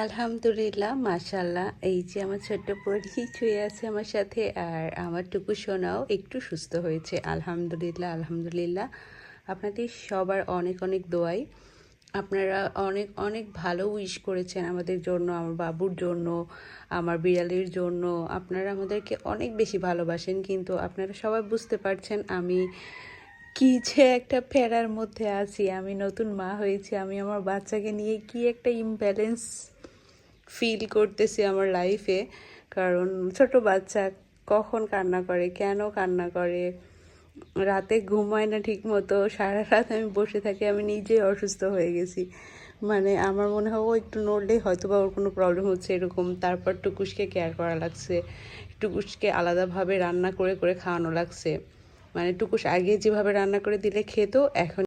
আলহামদুলিল্লাহ, মাশাআল্লাহ। এই যে আমার ছোট্ট পরী শুয়ে আছে আমার সাথে, আর আমার টুকু সোনাও একটু সুস্থ হয়েছে। আলহামদুলিল্লাহ, আলহামদুলিল্লাহ। আপনাদের সবার অনেক অনেক দোয়াই। আপনারা অনেক অনেক ভালো উইশ করেছেন আমাদের জন্য, আমার বাবুর জন্য, আমার বিড়ালের জন্য। আপনারা আমাদেরকে অনেক বেশি ভালোবাসেন, কিন্তু আপনারা সবাই বুঝতে পারছেন আমি কি যে একটা প্যারার মধ্যে আছি। আমি নতুন মা হয়েছি, আমি আমার বাচ্চাকে নিয়ে কি একটা ইমব্যালেন্স ফিল করতেছি আমার লাইফে। কারণ ছোট বাচ্চা কখন কান্না করে, কেন কান্না করে, রাতে ঘুমায় না ঠিক মতো, সারা রাত আমি বসে থাকি, আমি নিজেই অসুস্থ হয়ে গেছি। মানে আমার মনে হয় ও একটু নড়লেই হয়তো বা ওর কোনো প্রবলেম হচ্ছে এরকম। তারপর টুকুসকে কেয়ার করা লাগছে, টুকুসকে আলাদাভাবে রান্না করে করে খাওয়ানো লাগছে। মানে টুকুস আগে যেভাবে রান্না করে দিলে খেত, এখন